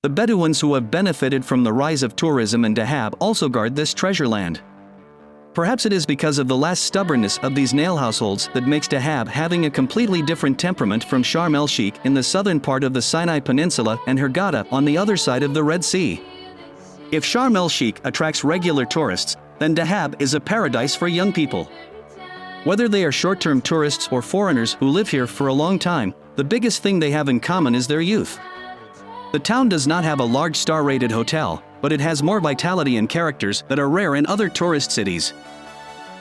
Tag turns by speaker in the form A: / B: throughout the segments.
A: The Bedouins who have benefited from the rise of tourism in Dahab also guard this treasure land. Perhaps it is because of the last stubbornness of these nail households that makes Dahab having a completely different temperament from Sharm El Sheikh in the southern part of the Sinai Peninsula and Hurghada on the other side of the Red Sea. If Sharm El Sheikh attracts regular tourists, then Dahab is a paradise for young people. Whether they are short-term tourists or foreigners who live here for a long time, the biggest thing they have in common is their youth. The town does not have a large star-rated hotel, but it has more vitality and characters that are rare in other tourist cities.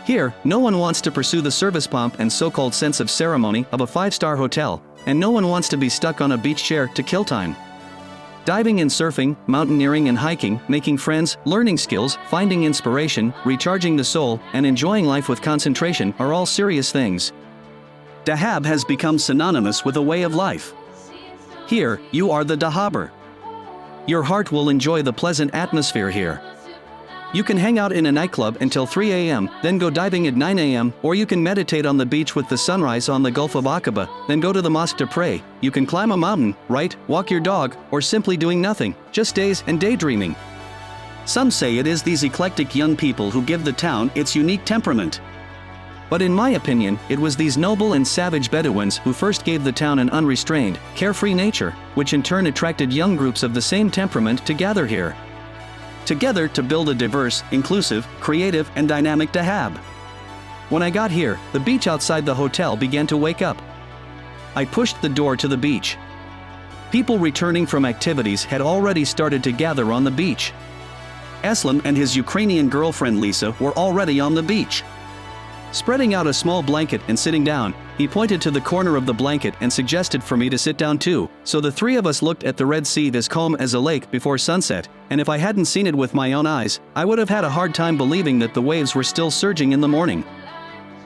A: Here, no one wants to pursue the service pomp and so-called sense of ceremony of a five-star hotel, and no one wants to be stuck on a beach chair to kill time. Diving and surfing, mountaineering and hiking, making friends, learning skills, finding inspiration, recharging the soul, and enjoying life with concentration are all serious things. Dahab has become synonymous with a way of life. Here, you are the Dahaber. Your heart will enjoy the pleasant atmosphere here. You can hang out in a nightclub until 3 a.m., then go diving at 9 a.m., or you can meditate on the beach with the sunrise on the Gulf of Aqaba, then go to the mosque to pray. You can climb a mountain, write, walk your dog, or simply doing nothing, just days and daydreaming. Some say it is these eclectic young people who give the town its unique temperament. But in my opinion, it was these noble and savage Bedouins who first gave the town an unrestrained, carefree nature, which in turn attracted young groups of the same temperament to gather here. Together to build a diverse, inclusive, creative, and dynamic Dahab. When I got here, the beach outside the hotel began to wake up. I pushed the door to the beach. People returning from activities had already started to gather on the beach. Eslam and his Ukrainian girlfriend Lisa were already on the beach. Spreading out a small blanket and sitting down, he pointed to the corner of the blanket and suggested for me to sit down too, so the three of us looked at the Red Sea as calm as a lake before sunset, and if I hadn't seen it with my own eyes, I would have had a hard time believing that the waves were still surging in the morning.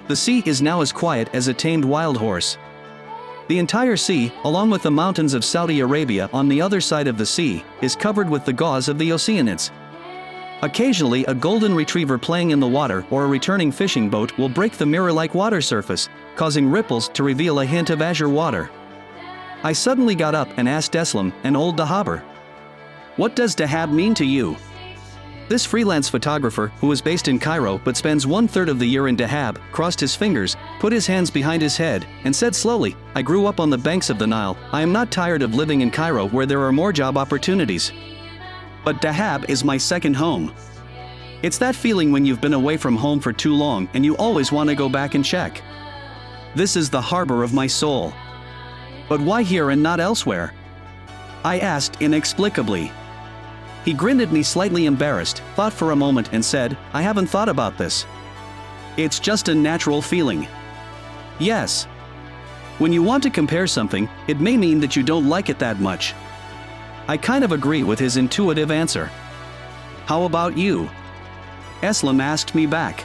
A: The sea is now as quiet as a tamed wild horse. The entire sea, along with the mountains of Saudi Arabia on the other side of the sea, is covered with the gauze of the Oceanids. Occasionally a golden retriever playing in the water or a returning fishing boat will break the mirror-like water surface, causing ripples to reveal a hint of azure water. I suddenly got up and asked Eslam, an old Dahaber, "What does Dahab mean to you?" This freelance photographer, who is based in Cairo but spends 1/3 of the year in Dahab, crossed his fingers, put his hands behind his head, and said slowly, "I grew up on the banks of the Nile. I am not tired of living in Cairo where there are more job opportunities. But Dahab is my second home. It's that feeling when you've been away from home for too long and you always want to go back and check. This is the harbor of my soul. But why here and not elsewhere?" I asked inexplicably. He grinned at me slightly embarrassed, thought for a moment and said, "I haven't thought about this. It's just a natural feeling." Yes. When you want to compare something, it may mean that you don't like it that much. I kind of agree with his intuitive answer. How about you? Eslam asked me back.